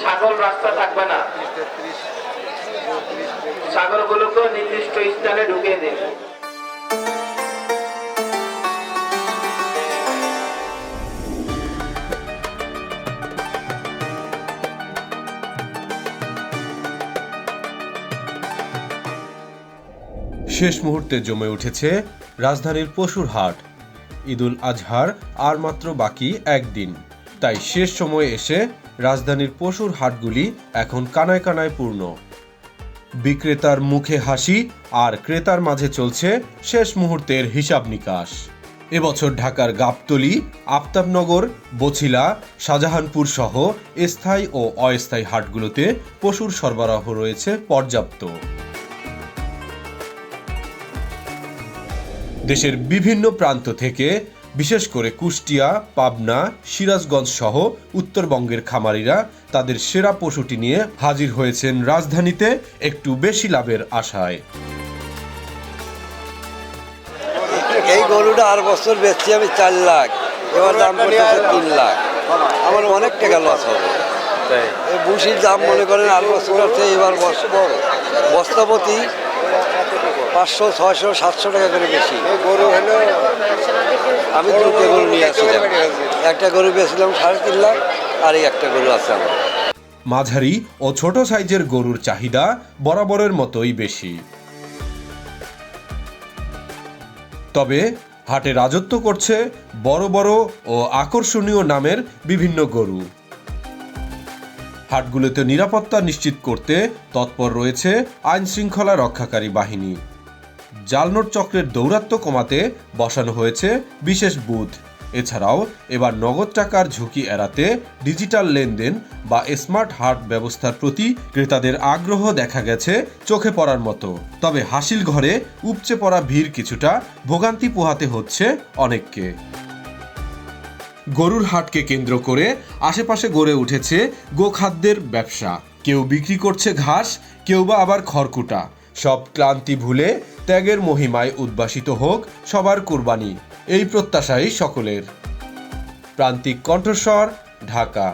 ছাগল রাস্তা থাকবে না, ছাগলগুলোকে নির্দিষ্ট স্থানে ঢুকিয়ে দিন। শেষ মুহূর্তে জমে উঠেছে রাজধানীর পশুর হাট। ঈদুল আজহার আর মাত্র বাকি একদিন, তাই শেষ সময়ে এসে রাজধানীর পশুর হাটগুলি এখন কানায় কানায় পূর্ণ। বিক্রেতার মুখে হাসি আর ক্রেতার মাঝে চলছে শেষ মুহূর্তের হিসাব নিকাশ। এবছর ঢাকার গাবতলী, আফতাবনগর, বছিলা, শাহজাহানপুর সহ স্থায়ী ও অস্থায়ী হাটগুলোতে পশুর সরবরাহ রয়েছে পর্যাপ্ত। দেশের বিভিন্ন প্রান্ত থেকে, বিশেষ করে কুষ্টিয়া, পাবনা, সিরাজগঞ্জ সহ উত্তরবঙ্গের খামারিরা তাদের সেরা পশুটি নিয়ে হাজির হয়েছেন রাজধানীতে একটু বেশি লাভের আশায়। এই গরুটা আর বছর বেচছি আমি 4 লাখ, এবার দাম করতেছে 3 লাখ, আমার অনেক টাকা লস হবে। এই ভুসির দাম মনে করেন আর বছর আছে, এবার বস্তাপতি 500, 600, 700 টাকা করে বেশি। গরু হলো আমি 2টা গরু নিয়ে আসছিলাম, একটা গরু বেচলাম 3.5 লাখ, আর এই একটা গরু আছে আমার। মাঝারি ও ছোট সাইজের গরুর চাহিদা বরাবরের মতোই বেশি, তবে হাটে রাজত্ব করছে বড় বড় ও আকর্ষণীয় নামের বিভিন্ন গরু। হাটগুলোতে নিরাপত্তা নিশ্চিত করতে তৎপর রয়েছে আইন শৃঙ্খলা রক্ষাকারী বাহিনী। জালনোট চক্রের দৌরাত্ম্য কমাতে বসানো হয়েছে বিশেষ বুথ। এছাড়াও এবার নগদ টাকার ঝুঁকি এড়াতে ডিজিটাল লেনদেন বা স্মার্ট হাট ব্যবস্থার প্রতি ক্রেতাদের আগ্রহ দেখা গেছে চোখে পড়ার মতো। তবে হাসিল ঘরে উপচে পড়া ভিড় কিছুটা ভোগান্তি পোহাতে হচ্ছে অনেককে। গরুর হাটকে কেন্দ্র করে আশেপাশে গড়ে উঠেছে গোখাদ্যের ব্যবসা। কেউ বিক্রি করছে ঘাস, কেউ বা আবার খড়কুটা। সব ক্লান্তি ভুলে ত্যাগের মহিমায় উদ্ভাসিত হোক সবার কুরবানি, এই প্রত্যাশাই সকলের। প্রান্তিক কণ্ঠস্বর, ঢাকা।